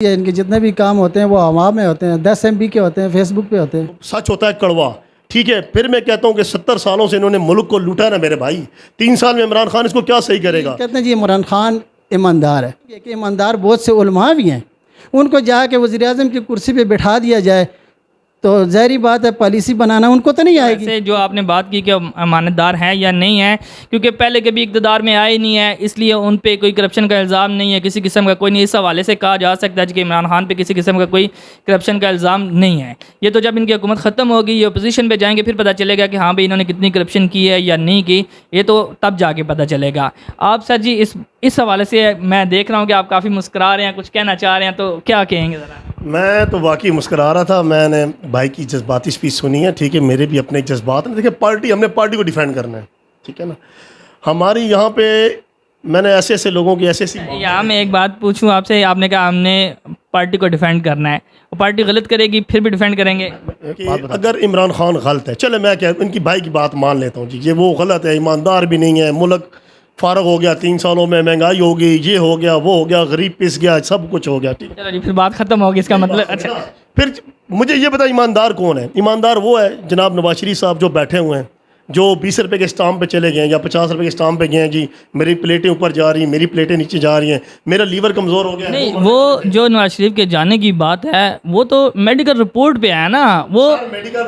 ये इनके जितने भी काम होते हैं वो हवा में होते हैं, 10 MB के होते हैं, फेसबुक पे होते हैं। सच होता है कड़वा, ठीक है। फिर मैं कहता हूँ कि 70 सालों से इन्होंने मुल्क को लूटा ना मेरे भाई, 3 साल में इमरान खान इसको क्या सही करेगा। कहते हैं जी इमरान खान ईमानदार है, कि ईमानदार बहुत से उलमा भी हैं, उनको जाके वज़ीर-ए-आज़म की कुर्सी पे बिठा दिया जाए तो ज़ाहिरी बात है पॉलिसी बनाना उनको तो नहीं आएगी। ऐसे जो आपने बात की कि अमानतदार हैं या नहीं है, क्योंकि पहले कभी इक़्तिदार में आए नहीं है, इसलिए उन पे कोई करप्शन का इल्ज़ाम नहीं है, किसी किस्म का कोई नहीं। इस हवाले से कहा जा सकता है कि इमरान खान पे किसी किस्म का कोई करप्शन का इल्ज़ाम नहीं है। ये तो जब इनकी हुकूमत ख़त्म होगी, ये अपोजिशन पे जाएंगे, फिर पता चलेगा कि हाँ भाई इन्होंने कितनी करप्शन की है या नहीं की, ये तो तब जाके पता चलेगा। आप सर जी इस हवाले से मैं देख रहा हूँ कि आप काफ़ी मुस्कुरा रहे हैं, कुछ कहना चाह रहे हैं, तो क्या कहेंगे ज़रा। मैं तो वाकई मुस्कुरा रहा था, मैंने भाई की जज्बाती स्पीच सुनी है, ठीक है। मेरे भी अपने जज्बात हैं। देखिए हमने पार्टी को डिफेंड करना है, ठीक है ना। हमारी यहाँ पे मैंने ऐसे लोगों की ऐसी यहाँ मैं एक बात पूछूं आपसे, आपने कहा हमने पार्टी को डिफेंड करना है, वो पार्टी गलत करेगी फिर भी डिफेंड करेंगे कि अगर इमरान खान गलत है, चले मैं क्या इनकी भाई की बात मान लेता हूँ जी, ये वो गलत है, ईमानदार भी नहीं है, मुल्क फारग हो गया, 3 सालों में महंगाई हो गई, ये हो गया, वो हो गया, गरीब पिस गया, सब कुछ हो गया, ठीक है। चलो जी फिर बात ख़त्म होगी, इसका मतलब अच्छा। फिर मुझे ये बता ईमानदार कौन है। ईमानदार वो है जनाब नवाज शरीफ साहब जो बैठे हुए हैं, जो 20 रुपये के स्टाम्प पे चले गए हैं या 50 रुपये के स्टाम्प पे गए हैं जी, मेरी प्लेटें ऊपर जा रही हैं, मेरी प्लेटें नीचे जा रही हैं, मेरा लीवर कमज़ोर हो गया। नहीं, वो जो नवाज शरीफ के जाने की बात है वो तो मेडिकल रिपोर्ट पे है ना। वो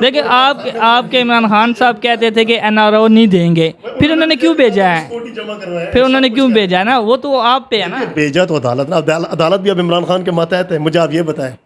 देखिए आपके इमरान खान साहब कहते थे कि NRO नहीं देंगे, फिर उन्होंने क्यों भेजा है, फिर उन्होंने क्यों भेजा है ना, वो तो आप पे है ना। भेजा तो अदालत ना, अदालत भी अब इमरान खान के मातहत है। मुझे आप ये बताएं,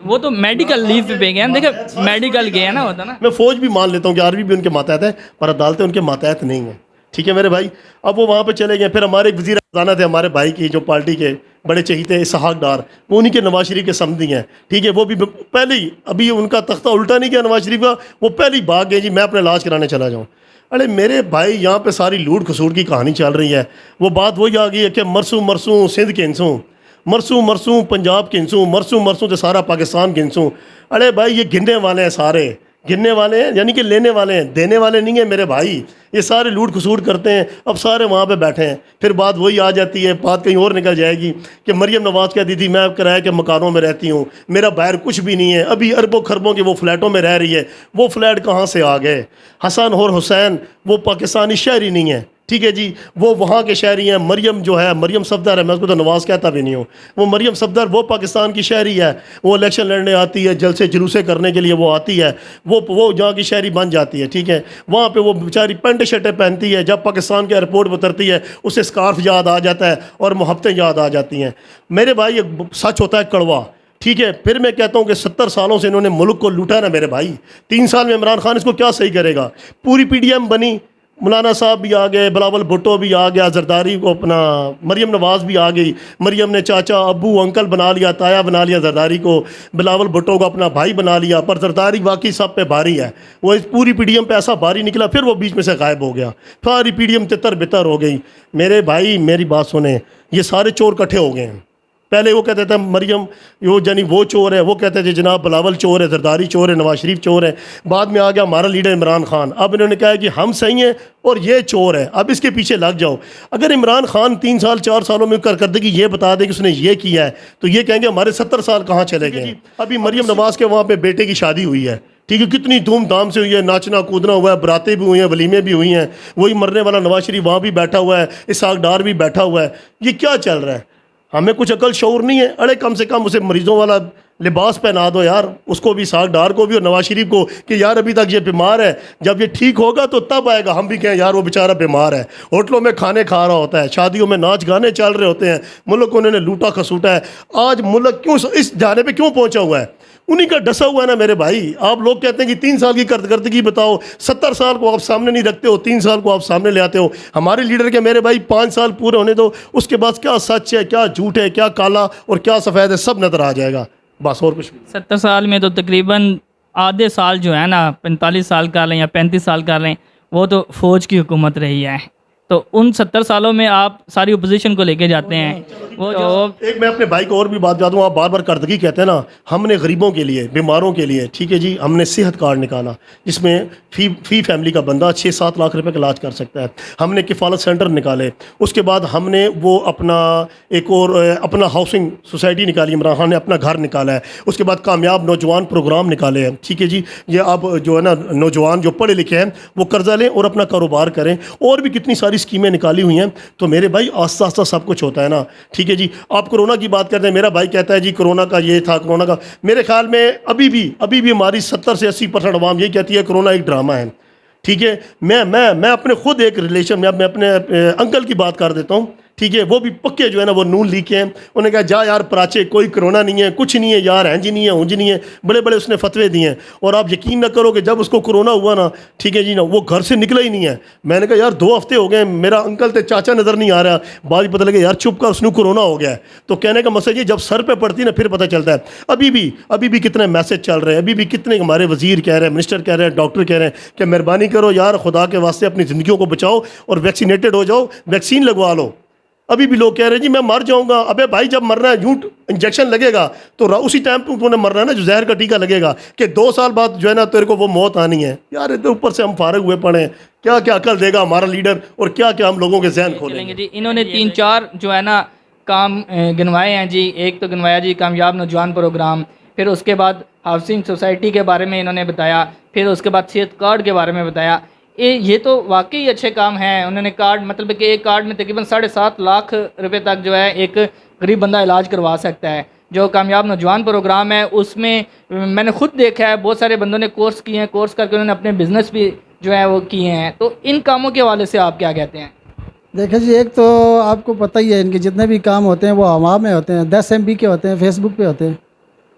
वो तो मेडिकल लीव पे गए हैं, देखिए मेडिकल गए हैं ना, होता ना। मैं फ़ौज भी मान लेता हूँ कि आर्मी भी उनके मातहत है, पर अदालतें उनके मातहत नहीं हैं, ठीक है मेरे भाई। अब वो वहाँ पे चले गए। फिर हमारे एक वज़ीर ख़ज़ाना थे हमारे भाई की, जो पार्टी के बड़े चहीते इसहाक डार, वो उन्हीं के नवाज शरीफ के समधी हैं, ठीक है। वो भी पहले ही अभी उनका तख्ता उल्टा नहीं किया नवाज शरीफ का, वो पहले ही भाग गए जी मैं अपना इलाज कराने चला जाऊँ। अरे मेरे भाई यहाँ पे सारी लूट खसूट की कहानी चल रही है। वो बात वही आ गई है कि मरसूँ मरसूँ सिंध के इंसूँ, मरसूँ मरसूँ पंजाब के इंसूँ, मरसूँ मरसूँ तो सारा पाकिस्तान के इंसूँ। अरे भाई ये गिनने वाले हैं, सारे गिनने वाले हैं, यानी कि लेने वाले हैं, देने वाले नहीं हैं मेरे भाई। ये सारे लूट खसूट करते हैं, अब सारे वहाँ पे बैठे हैं। फिर बात वही आ जाती है, बात कहीं और निकल जाएगी कि मरियम नवाज़ कहती थी मैं किराए के मकानों में रहती हूँ, मेरा बाहर कुछ भी नहीं है, अभी अरबों खरबों के वो फ्लैटों में रह रही है। वो फ्लैट कहाँ से आ गए? हसन और हुसैन वो पाकिस्तानी शहरी नहीं है, ठीक है जी, वो वहाँ के शहरी हैं। मरियम जो है, मरियम सफदर है, मैं उसको तो नवाज़ कहता भी नहीं हूँ, वो मरियम सफदर वो पाकिस्तान की शहरी है। वो इलेक्शन लड़ने आती है, जलसे जुलूसे करने के लिए वो आती है, वो जहाँ की शहरी बन जाती है, ठीक है। वहाँ पे वो बेचारी पेंट शर्टें पहनती है, जब पाकिस्तान के एयरपोर्ट पर उतरती है उसे स्कार्फ याद आ जाता है और मोहब्बतें याद आ जाती हैं। मेरे भाई ये सच होता है कड़वा, ठीक है। फिर मैं कहता हूँ कि 70 सालों से इन्होंने मुल्क को लूटा ना मेरे भाई, 3 साल में इमरान खान इसको क्या सही करेगा। पूरी PDM बनी, मौलाना साहब भी आ गए, बिलावल भुट्टो भी आ गया, जरदारी को अपना मरियम नवाज़ भी आ गई। मरियम ने चाचा अब्बू अंकल बना लिया, ताया बना लिया जरदारी को, बिलावल भुट्टो को अपना भाई बना लिया। पर जरदारी वाकई सब पे भारी है, वो इस पूरी PDM पे ऐसा भारी निकला, फिर वो बीच में से गायब हो गया, सारी PDM तितर बितर हो गई। मेरे भाई मेरी बात सुने, ये सारे चोर इकट्ठे हो गए हैं। पहले वो कहते थे मरियम वो यानी वो चोर है, वो कहते थे जनाब बिलावल चोर है, जरदारी चोर है, नवाज शरीफ चोर है। बाद में आ गया हमारा लीडर इमरान खान, अब इन्होंने कहा कि हम सही हैं और ये चोर है, अब इसके पीछे लग जाओ। अगर इमरान खान 3 साल 4 सालों में करदगी ये बता दे कि उसने ये किया है, तो ये कहेंगे हमारे 70 साल कहाँ चले गए। अभी मरियम नवाज़ के वहाँ पर बेटे की शादी हुई है, ठीक है, कितनी धूमधाम से हुई है, नाचना कूदना हुआ है, बरातें भी हुई हैं, वलीमे भी हुई हैं। वही मरने वाला नवाज शरीफ वहाँ भी बैठा हुआ है, इसहाक डार भी बैठा हुआ है। ये क्या चल रहा है? हमें कुछ अकल शऊर नहीं है। अरे कम से कम उसे मरीज़ों वाला लिबास पहना दो यार, उसको भी, इसहाक डार को भी और नवाज शरीफ को, कि यार अभी तक ये बीमार है, जब ये ठीक होगा तो तब आएगा हम भी कहें यार वो बेचारा बीमार है। होटलों में खाने खा रहा होता है, शादियों में नाच गाने चल रहे होते हैं, मुल्क उन्होंने लूटा खसूटा है। आज मुल्क क्यों इस जाने पे क्यों पहुंचा हुआ है? उन्हीं का डसा हुआ है ना मेरे भाई। आप लोग कहते हैं कि 3 साल की करदगी बताओ, 70 साल को आप सामने नहीं रखते हो, 3 साल को आप सामने ले आते हो। हमारे लीडर के मेरे भाई 5 साल पूरे होने दो, उसके बाद क्या सच है, क्या झूठ है, क्या काला और क्या सफ़ेद है, सब नज़र आ जाएगा, बस और कुछ नहीं। 70 साल में तो तकरीबन आधे साल जो है ना, 45 साल कर लें या 35 साल कर लें, वो तो फ़ौज की हुकूमत रही है। तो उन 70 सालों में आप सारी अपोजिशन को लेके जाते हैं। वो जो एक मैं अपने भाई को और भी बात बता दूँ, आप बार बार कर्दगी कहते हैं ना, हमने गरीबों के लिए, बीमारों के लिए, ठीक है जी, हमने सेहत कार्ड निकाला जिसमें फी फैमिली का बंदा 6-7 लाख रुपए का इलाज कर सकता है। हमने किफ़ालत सेंटर निकाले, उसके बाद हमने वो अपना एक और अपना हाउसिंग सोसाइटी निकाली, इमरान खान ने अपना घर निकाला है। उसके बाद कामयाब नौजवान प्रोग्राम निकाले हैं, ठीक है जी। ये अब जो है ना नौजवान जो पढ़े लिखे हैं वो कर्जा लें और अपना कारोबार करें, और भी कितनी सारी स्कीमें निकाली हुई हैं। तो मेरे भाई आस्ता आस्ता सब कुछ होता है ना, ठीक है जी। आप कोरोना की बात करते हैं, मेरा भाई कहता है जी कोरोना का ये था, कोरोना का, मेरे ख्याल में अभी भी हमारी 70 से 80% अवाम ये कहती है कोरोना एक ड्रामा है, ठीक है। मैं अपने खुद एक रिलेशन में, अब मैं अपने अंकल की बात कर देता हूँ, ठीक है, वो भी पक्के जो है ना वो नून लीक हैं। उन्होंने कहा जा यार प्राचे, कोई कोरोना नहीं है, कुछ नहीं है यार, हैंज नहीं है, ऊंज नहीं है, बड़े बड़े उसने फतवे दिए हैं। और आप यकीन ना करो कि जब उसको कोरोना हुआ ना, ठीक है जी ना, वो घर से निकला ही नहीं है। मैंने कहा यार 2 हफ्ते हो गए, मेरा अंकल तो चाचा नज़र नहीं आ रहा, बाद ही पता लगे यार चुप कर उसने कोरोना हो गया है। तो कहने का मसला ये, जब सर पे पड़ती ना फिर पता चलता है। अभी भी कितने मैसेज चल रहे हैं, अभी भी कितने हमारे वजीर कह रहे हैं, मिनिस्टर कह रहे हैं, डॉक्टर कह रहे हैं कि मेहरबानी करो यार, खुदा के वास्ते अपनी ज़िंदगियों को बचाओ और वैक्सीनेटेड हो जाओ, वैक्सीन लगवा लो। अभी भी लोग कह रहे हैं जी मैं मर जाऊंगा। अबे भाई जब मरना है, झूठ इंजेक्शन लगेगा तो उसी टाइम पे तूने मरना है ना, जो जहर का टीका लगेगा कि 2 साल बाद जो है ना तेरे को वो मौत आनी है। यार इधर ऊपर से हम फारग हुए पड़े हैं, क्या क्या अकल देगा हमारा लीडर और क्या क्या हम लोगों के जहन खोलेंगे जी। इन्होंने 3-4 जो है ना काम गिनवाए हैं जी। एक तो गिनवाया जी कामयाब नौजवान प्रोग्राम, फिर उसके बाद हाउसिंग सोसाइटी के बारे में इन्होंने बताया, फिर उसके बाद सेहत कार्ड के बारे में बताया। ये तो वाकई अच्छे काम हैं। उन्होंने कार्ड, मतलब कि एक कार्ड में तकरीबन 7.5 लाख रुपए तक जो है एक गरीब बंदा इलाज करवा सकता है। जो कामयाब नौजवान प्रोग्राम है उसमें मैंने खुद देखा है, बहुत सारे बंदों ने कोर्स किए हैं, कोर्स करके उन्होंने अपने बिज़नेस भी जो है वो किए हैं। तो इन कामों के हवाले से आप क्या कहते हैं? देखिए जी, एक तो आपको पता ही है इनके जितने भी काम होते हैं वो हवा में होते हैं, 10 MB के होते हैं, फेसबुक पे होते हैं,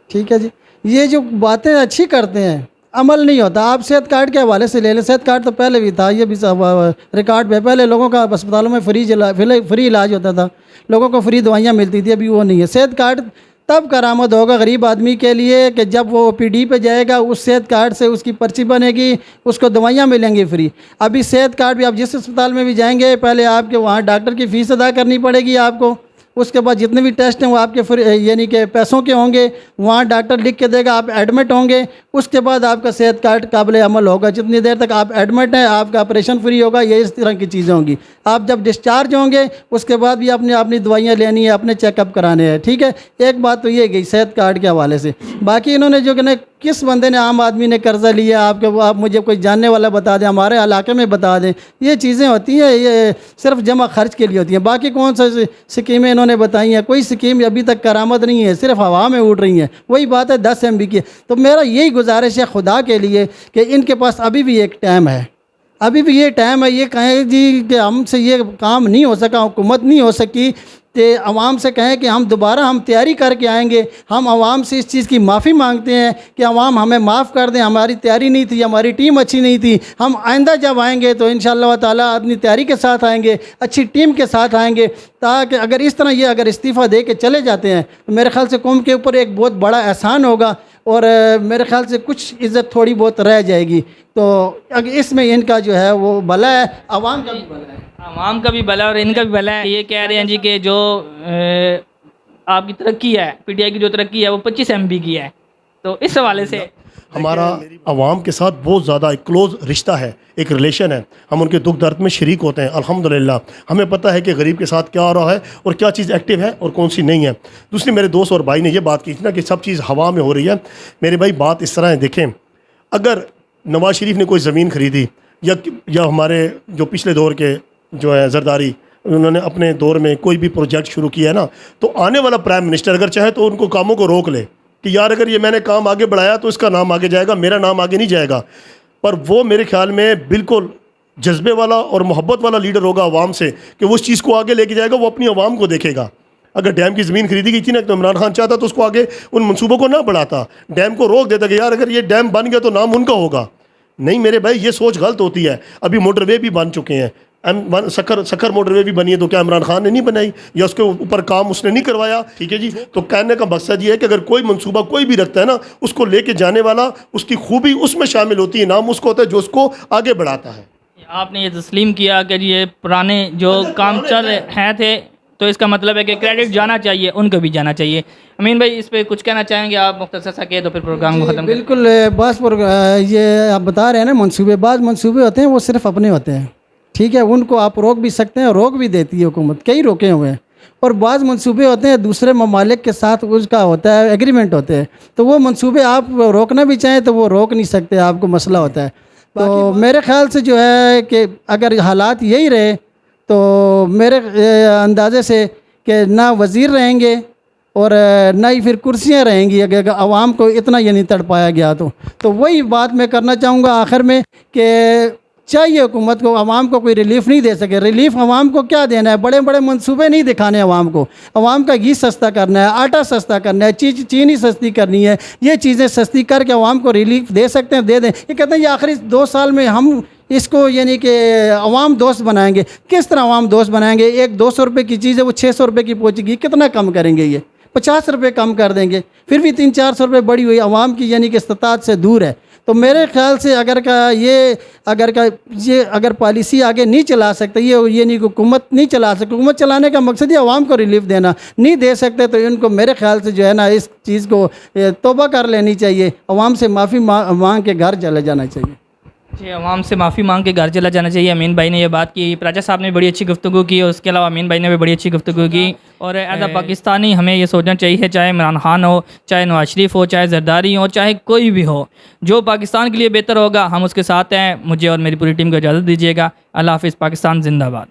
ठीक है जी। ये जो बातें अच्छी करते हैं, अमल नहीं होता। आप सेहत कार्ड के हवाले से ले लें, सेहत कार्ड तो पहले भी था, ये भी रिकॉर्ड पे पहले लोगों का अस्पतालों में फ्री इलाज होता था, लोगों को फ्री दवाइयाँ मिलती थी, अभी वो नहीं है। सेहत कार्ड तब करामद होगा गरीब आदमी के लिए कि जब वो PD पे जाएगा, उस सेहत कार्ड से उसकी पर्ची बनेगी, उसको दवाइयाँ मिलेंगी फ्री। अभी सेहत कार्ड भी आप जिस अस्पताल में भी जाएंगे, पहले आपके वहाँ डॉक्टर की फ़ीस अदा करनी पड़ेगी आपको, उसके बाद जितने भी टेस्ट हैं वो आपके फ्री यानी कि पैसों के होंगे, वहाँ डॉक्टर लिख के देगा, आप एडमिट होंगे, उसके बाद आपका सेहत कार्ड काबिल अमल होगा। जितनी देर तक आप एडमिट हैं आपका ऑपरेशन फ्री होगा, ये इस तरह की चीज़ें होंगी। आप जब डिस्चार्ज होंगे उसके बाद भी आपने अपनी दवाइयाँ लेनी है, अपने चेकअप कराने हैं, ठीक है। एक बात तो ये गई सेहत कार्ड के हवाले से। बाकी इन्होंने जो कि किस बंदे ने, आम आदमी ने कर्जा लिया आपके, वो आप मुझे कोई जानने वाला बता दें, हमारे इलाके में बता दें। ये चीज़ें होती हैं, ये सिर्फ जमा खर्च के लिए होती हैं। बाकी कौन सा स्कीमें इन्होंने बताई हैं, कोई स्कीम अभी तक करामद नहीं है, सिर्फ हवा में उड़ रही हैं। वही बात है 10 MB की। तो मेरा यही गुजारिश है खुदा के लिए कि इनके पास अभी भी एक टाइम है, अभी भी ये टाइम है। ये कहें जी कि हमसे ये काम नहीं हो सका, हुकूमत नहीं हो सकी, तो आवाम से कहें कि हम दोबारा तैयारी करके आएंगे। हम आवाम से इस चीज़ की माफ़ी मांगते हैं कि आवाम हमें माफ़ कर दें, हमारी तैयारी नहीं थी, हमारी टीम अच्छी नहीं थी। हम आइंदा जब आएंगे तो इंशाअल्लाह ताला अपनी तैयारी के साथ आएंगे, अच्छी टीम के साथ आएंगे, ताकि अगर इस तरह ये अगर इस्तीफ़ा दे के चले जाते हैं तो मेरे ख़्याल से कौम के ऊपर एक बहुत बड़ा एहसान होगा और मेरे ख़्याल से कुछ इज़्ज़त थोड़ी बहुत रह जाएगी। तो अगर इसमें इनका जो है वो भला है, आवाम का भी भला है, आवाम का भी भला और इनका भी भला है। ये कह रहे हैं जी कि जो आपकी तरक्की है, PTI की जो तरक्की है वो 25 MB की है। तो इस हवाले से हमारा आवाम के साथ बहुत ज़्यादा एक क्लोज़ रिश्ता है, एक रिलेशन है। हम उनके दुख दर्द में शरीक होते हैं अल्हम्दुलिल्लाह। हमें पता है कि गरीब के साथ क्या हो रहा है और क्या चीज़ एक्टिव है और कौन सी नहीं है। दूसरी, मेरे दोस्त और भाई ने ये बात की थी ना कि सब चीज़ हवा में हो रही है। मेरे भाई बात इस तरह है, देखें, अगर नवाज़ शरीफ ने कोई ज़मीन ख़रीदी या हमारे जो पिछले दौर के जो है जरदारी, उन्होंने अपने दौर में कोई भी प्रोजेक्ट शुरू किया है ना, तो आने वाला प्राइम मिनिस्टर अगर चाहे तो उनको कामों को रोक ले कि यार अगर ये मैंने काम आगे बढ़ाया तो इसका नाम आगे जाएगा, मेरा नाम आगे नहीं जाएगा। पर वो मेरे ख्याल में बिल्कुल जज्बे वाला और मोहब्बत वाला लीडर होगा आवाम से कि वो उस चीज़ को आगे लेके जाएगा, वो अपनी आवाम को देखेगा। अगर डैम की ज़मीन खरीदी गई थी ना, तो इमरान खान चाहता तो उसको आगे उन मंसूबों को ना बढ़ाता, डैम को रोक देता कि यार अगर ये डैम बन गया तो नाम उनका होगा। नहीं मेरे भाई, ये सोच गलत होती है। अभी मोटरवे भी बन चुके हैं, सखर मोटरवे भी बनी है, तो क्या इमरान खान ने नहीं बनाई या उसके ऊपर काम उसने नहीं करवाया? ठीक है जी। तो कहने का मकसद ये है कि अगर कोई मंसूबा कोई भी रखता है ना, उसको लेके जाने वाला, उसकी खूबी उसमें शामिल होती है, नाम उसको होता है जो उसको आगे बढ़ाता है। आपने ये तस्लीम किया कि ये पुराने जो काम चल रहे हैं थे, तो इसका मतलब है कि क्रेडिट जाना चाहिए, उनको भी जाना चाहिए। अमीन भाई, इस पे कुछ कहना चाहेंगे आप? मुख्तसर सा कहे तो फिर प्रोग्राम को ख़त्म। बिल्कुल। ये आप बता रहे हैं ना, मंसूबेबाज मंसूबे होते हैं वो सिर्फ अपने होते हैं, ठीक है। उनको आप रोक भी सकते हैं, रोक भी देती है हुकूमत, कई रोके हुए हैं। और बाज़ मंसूबे होते हैं दूसरे ममालिक के साथ, उसका होता है एग्रीमेंट होते हैं, तो वो मंसूबे आप रोकना भी चाहें तो वो रोक नहीं सकते, आपको मसला होता है। तो मेरे ख़्याल से जो है कि अगर हालात यही रहे तो मेरे अंदाज़े से कि ना वज़ीर रहेंगे और ना ही फिर कुर्सियाँ रहेंगी, अगर आवाम को इतना ये नहीं तड़पाया गया तो वही बात मैं करना चाहूँगा आखिर में कि चाहिए हुकूमत को, आवाम को कोई रिलीफ़ नहीं दे सके। रिलीफ़ आवाम को क्या देना है? बड़े बड़े मंसूबे नहीं दिखाने आवाम को। आवाम का घी सस्ता करना है, आटा सस्ता करना है, चीनी सस्ती करनी है। ये चीज़ें सस्ती करके आवाम को रिलीफ दे सकते हैं, दे दें। ये कहते हैं ये आखिरी 2 साल में हम इसको यानी कि अवाम दोस्त बनाएंगे। किस तरह अवाम दोस्त बनाएंगे? एक 200 रुपये की चीज़ है वो 600 रुपये की पहुँचेगी, कितना कम करेंगे? ये 50 रुपये कम कर देंगे, फिर भी 300-400 रुपये बढ़ी हुई आवाम की यानी कि इस्तात से दूर है। तो मेरे ख़्याल से अगर पॉलिसी आगे नहीं चला सकते, ये नहीं हुकूमत नहीं चला सकती। हुकूमत चलाने का मकसद ही आवाम को रिलीफ देना, नहीं दे सकते तो इनको मेरे ख़्याल से जो है ना इस चीज़ को तौबा कर लेनी चाहिए, आवाम से माफ़ी मांग के घर चले जाना चाहिए। जी, आवाम से माफ़ी मांग के घर चला जाना चाहिए। अमीन भाई ने ये बात की, प्राचा साहब ने बड़ी अच्छी गुफ्तगू की, और उसके अलावा अमीन भाई ने भी बड़ी अच्छी गुफ्तगू की। और एज अ पाकिस्तानी हमें ये सोचना चाहिए, चाहे इमरान खान हो, चाहे नवाज शरीफ हो, चाहे जरदारी हो, चाहे कोई भी हो, जो पाकिस्तान के लिए बेहतर होगा हम उसके साथ हैं। मुझे और मेरी पूरी टीम को इजाज़त दीजिएगा। अल्लाह हाफ़िज़। पाकिस्तान जिंदाबाद।